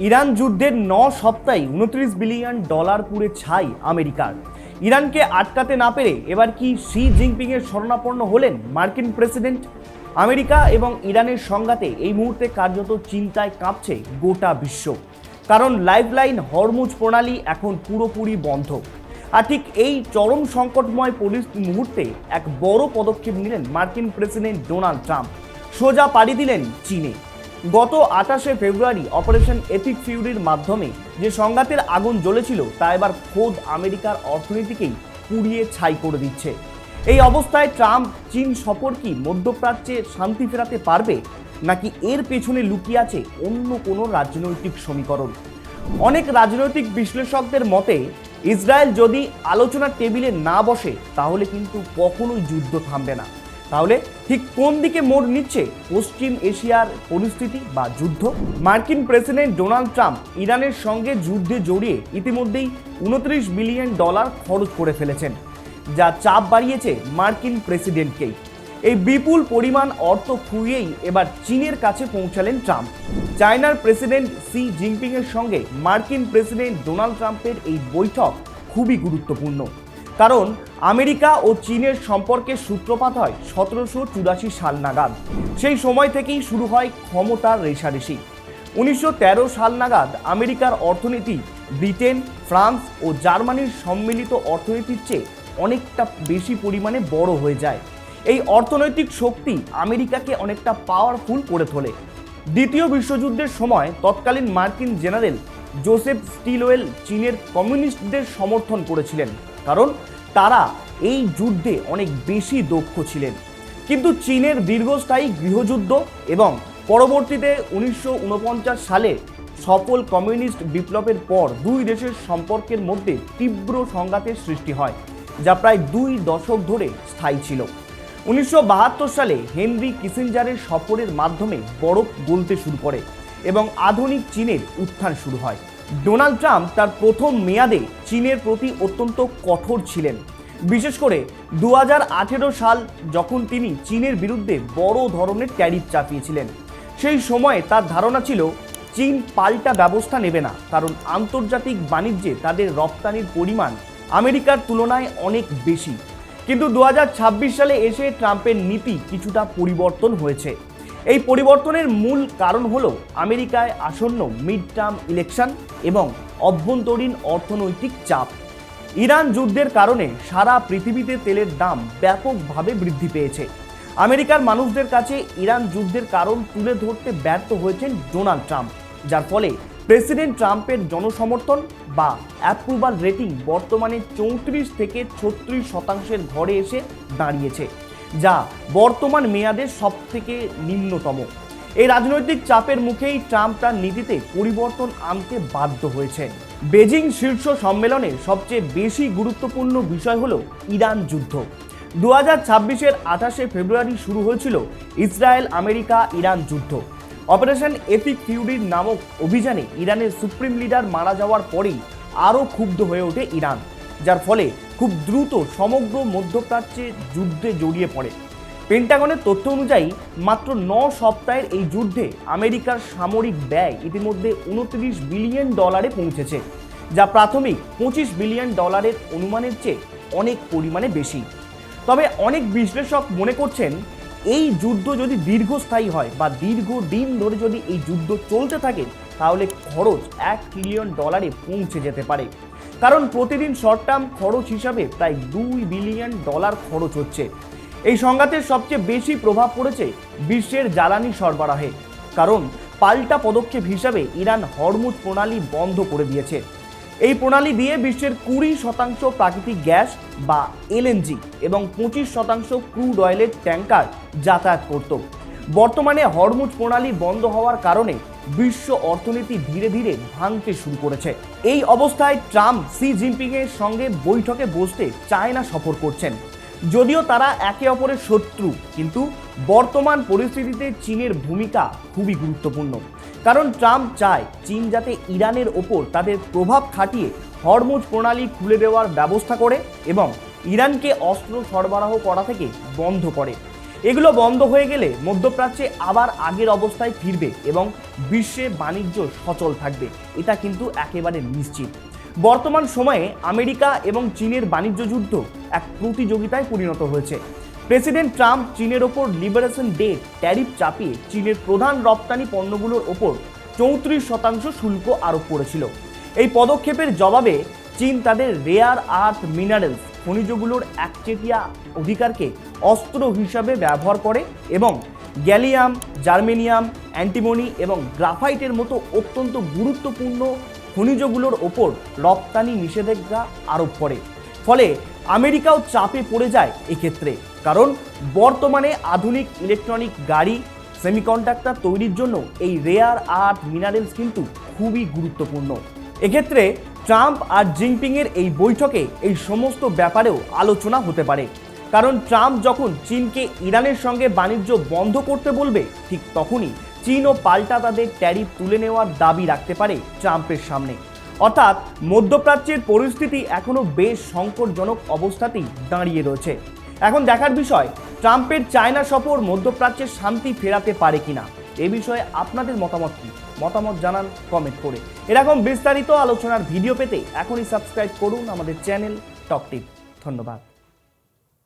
Iran যুদ্ধের 9 সপ্তাহে $29 billion পুড়ে ছাই আমেরিকার। ইরানকে আটকাতে না পেরে এবার কি শি জিনপিং এর শরণাপন্ন হলেন মার্কিন প্রেসিডেন্ট? আমেরিকা এবং ইরানের সংঘাতে এই মুহূর্তে কার্যত চিন্তায় কাঁপছে গোটা বিশ্ব, কারণ লাইফলাইন হরমুজ প্রণালী এখন পুরোপুরি বন্ধ। আর ঠিক এই চরম সংকটময় মুহূর্তে এক বড় পদক্ষেপ নিলেন মার্কিন প্রেসিডেন্ট ডোনাল্ড ট্রাম্প। সোজা পাড়ি দিলেন চীনে। গত 28শে ফেব্রুয়ারি অপারেশন এপিক ফিউরির মাধ্যমে যে সংঘাতের আগুন জ্বলেছিল তা এবার খোদ আমেরিকার অর্থনীতিকেই পুড়িয়ে ছাই করে দিচ্ছে। এই অবস্থায় ট্রাম্প চীন সফর কি মধ্যপ্রাচ্যে শান্তি ফেরাতে পারবে, নাকি এর পেছনে লুকিয়ে আছে অন্য কোনো রাজনৈতিক সমীকরণ? অনেক রাজনৈতিক বিশ্লেষকদের মতে ইসরায়েল যদি আলোচনার টেবিলে না বসে তাহলে কিন্তু কখনোই যুদ্ধ থামবে না। তাহলে ঠিক কোন দিকে মোড় নিচ্ছে পশ্চিম এশিয়ার পরিস্থিতি বা যুদ্ধ? মার্কিন প্রেসিডেন্ট ডোনাল্ড ট্রাম্প ইরানের সঙ্গে যুদ্ধে জড়িয়ে ইতিমধ্যেই $29 বিলিয়ন খরচ করে ফেলেছেন, যা চাপ বাড়িয়েছে মার্কিন প্রেসিডেন্টকেই। এই বিপুল পরিমাণ অর্থ খুইয়েই এবার চীনের কাছে পৌঁছালেন ট্রাম্প। চায়নার প্রেসিডেন্ট শি জিনপিং এর সঙ্গে মার্কিন প্রেসিডেন্ট ডোনাল্ড ট্রাম্পের এই বৈঠক খুবই গুরুত্বপূর্ণ, কারণ আমেরিকা ও চীনের সম্পর্কের সূত্রপাত হয় 1784 সাল নাগাদ। সেই সময় থেকেই শুরু হয় ক্ষমতার রেষারেষি। 1913 সাল নাগাদ আমেরিকার অর্থনীতি ব্রিটেন, ফ্রান্স ও জার্মানির সম্মিলিত অর্থনীতির চেয়ে অনেকটা বেশি পরিমাণে বড় হয়ে যায়। এই অর্থনৈতিক শক্তি আমেরিকাকে অনেকটা পাওয়ারফুল করে তোলে। দ্বিতীয় বিশ্বযুদ্ধের সময় তৎকালীন মার্কিন জেনারেল জোসেফ স্টিলওয়েল চীনের কমিউনিস্টদের সমর্থন করেছিলেন, কারণ তারা এই যুদ্ধে অনেক বেশি দক্ষ ছিলেন। কিন্তু চীনের দীর্ঘস্থায়ী গৃহযুদ্ধ এবং পরবর্তীতে 1949 সালে সফল কমিউনিস্ট বিপ্লবের পর দুই দেশের সম্পর্কের মধ্যে তীব্র সংঘাতের সৃষ্টি হয়, যা প্রায় 2 দশক ধরে স্থায়ী ছিল। 1972 সালে হেনরি কিসিঞ্জারের সফরের মাধ্যমে বরফ গলতে শুরু করে এবং আধুনিক চীনের উত্থান শুরু হয়। ডোনাল্ড ট্রাম্প তার প্রথম মেয়াদে চীনের প্রতি অত্যন্ত কঠোর ছিলেন, বিশেষ করে 2018 সাল যখন তিনি চীনের বিরুদ্ধে বড় ধরনের ট্যারিফ চাপিয়েছিলেন। সেই সময়ে তার ধারণা ছিল চীন পাল্টা ব্যবস্থা নেবে না, কারণ আন্তর্জাতিক বাণিজ্যে তাদের রপ্তানির পরিমাণ আমেরিকার তুলনায় অনেক বেশি। কিন্তু 2026 সালে এসে ট্রাম্পের নীতি কিছুটা পরিবর্তন হয়েছে। এই পরিবর্তনের মূল কারণ হলো আমেরিকায় আসন্ন মিড টার্ম ইলেকশন এবং অভ্যন্তরীণ অর্থনৈতিক চাপ। ইরান যুদ্ধের কারণে সারা পৃথিবীতে তেলের দাম ব্যাপকভাবে বৃদ্ধি পেয়েছে। আমেরিকার মানুষদের কাছে ইরান যুদ্ধের কারণ তুলে ধরতে ব্যর্থ হয়েছেন ডোনাল্ড ট্রাম্প, যার ফলে প্রেসিডেন্ট ট্রাম্পের জনসমর্থন বা অ্যাপ্রুভাল রেটিং বর্তমানে 34 থেকে 36% ঘরে এসে দাঁড়িয়েছে, যা বর্তমান মেয়াদের সবথেকে নিম্নতম। এই রাজনৈতিক চাপের মুখেই ট্রাম্প তার নীতিতে পরিবর্তন আনতে বাধ্য হয়েছেন। বেজিং শীর্ষ সম্মেলনে সবচেয়ে বেশি গুরুত্বপূর্ণ বিষয় হলো ইরান যুদ্ধ। 2026-এর 28শে ফেব্রুয়ারি শুরু হয়েছিল ইসরায়েল আমেরিকা ইরান যুদ্ধ। অপারেশন এপিক ফিউরির নামক অভিযানে ইরানের সুপ্রিম লিডার মারা যাওয়ার পরেই আরও ক্ষুব্ধ হয়ে ওঠে ইরান, যার ফলে খুব দ্রুত সমগ্র মধ্যপ্রাচ্যে যুদ্ধে জড়িয়ে পড়ে। পেন্টাগনের তথ্য অনুযায়ী মাত্র 9 সপ্তাহের এই যুদ্ধে আমেরিকার সামরিক ব্যয় ইতিমধ্যে $29 বিলিয়ন পৌঁছেছে, যা প্রাথমিক $25 বিলিয়ন অনুমানের চেয়ে অনেক পরিমাণে বেশি। তবে অনেক বিশ্লেষক মনে করছেন এই যুদ্ধ যদি দীর্ঘস্থায়ী হয় বা দীর্ঘদিন ধরে যদি এই যুদ্ধ চলতে থাকে তাহলে খরচ $1 ট্রিলিয়ন পৌঁছে যেতে পারে, কারণ প্রতিদিন শর্ট টার্ম খরচ হিসাবে প্রায় $2 বিলিয়ন খরচ হচ্ছে। এই সংঘাতের সবচেয়ে বেশি প্রভাব পড়েছে বিশ্বের জ্বালানি সরবরাহে, কারণ পাল্টা পদক্ষেপ হিসাবে ইরান হরমুজ প্রণালী বন্ধ করে দিয়েছে। এই প্রণালী দিয়ে বিশ্বের 20% প্রাকৃতিক গ্যাস বা এলএনজি এবং 25% ক্রুড অয়েলের ট্যাঙ্কার যাতায়াত করত। বর্তমানে হরমুজ প্রণালী বন্ধ হওয়ার কারণে বিশ্ব অর্থনীতি ধীরে ধীরে ভাঙতে শুরু করেছে। এই অবস্থায় ট্রাম্প শি জিনপিং এর সঙ্গে বৈঠকে বসতে চায়না সফর করছেন। যদিও তারা একে অপরের শত্রু, কিন্তু বর্তমান পরিস্থিতিতে চীনের ভূমিকা খুবই গুরুত্বপূর্ণ, কারণ ট্রাম্প চায় চীন যাতে ইরানের ওপর তাদের প্রভাব খাটিয়ে হরমুজ প্রণালী খুলে দেওয়ার ব্যবস্থা করে এবং ইরানকে অস্ত্র সরবরাহ করা থেকে বন্ধ করে। এগুলো বন্ধ হয়ে গেলে মধ্যপ্রাচ্যে আবার আগের অবস্থায় ফিরবে এবং বিশ্বে বাণিজ্য সচল থাকবে, এটা কিন্তু একেবারে নিশ্চিত। বর্তমান সময়ে আমেরিকা এবং চীনের বাণিজ্য যুদ্ধ এক প্রতিযোগিতায় পরিণত হয়েছে। প্রেসিডেন্ট ট্রাম্প চীনের ওপর লিবারেশন ডে ট্যারিফ চাপিয়ে চীনের প্রধান রপ্তানি পণ্যগুলোর ওপর 34% শুল্ক আরোপ করেছিল। এই পদক্ষেপের জবাবে চীন তাদের রেয়ার আর্থ মিনারেলস খনিজগুলোর একচেটিয়া অধিকারকে অস্ত্র হিসাবে ব্যবহার করে এবং গ্যালিয়াম, জার্মেনিয়াম, অ্যান্টিমনি এবং গ্রাফাইটের মতো অত্যন্ত গুরুত্বপূর্ণ খনিজগুলোর ওপর রপ্তানি নিষেধাজ্ঞা আরোপ করে। ফলে আমেরিকাও চাপে পড়ে যায় এক্ষেত্রে, কারণ বর্তমানে আধুনিক ইলেকট্রনিক গাড়ি, সেমিকন্ডাক্টর তৈরির জন্য এই রেয়ার আর্থ মিনারেলস কিন্তু খুবই গুরুত্বপূর্ণ। এক্ষেত্রে ট্রাম্প আর জিনপিংয়ের এই বৈঠকে এই সমস্ত ব্যাপারেও আলোচনা হতে পারে, কারণ ট্রাম্প যখন চীনকে ইরানের সঙ্গে বাণিজ্য বন্ধ করতে বলবে, ঠিক তখনই চীনও পাল্টা তাদের ট্যারিফ তুলে নেওয়ার দাবি রাখতে পারে ট্রাম্পের সামনে। অর্থাৎ মধ্যপ্রাচ্যের পরিস্থিতি এখনও বেশ সংকটজনক অবস্থাতেই দাঁড়িয়ে রয়েছে। এখন দেখার বিষয়, ট্রাম্পের চায়না সফর মধ্যপ্রাচ্যের শান্তি ফেরাতে পারে কিনা। এ বিষয়ে আপনাদের মতামত কি? মতামত জানান কমেন্ট করে। এরকম বিস্তারিত আলোচনার ভিডিও পেতে এখনই সাবস্ক্রাইব করুন আমাদের চ্যানেল টক টিপ। ধন্যবাদ।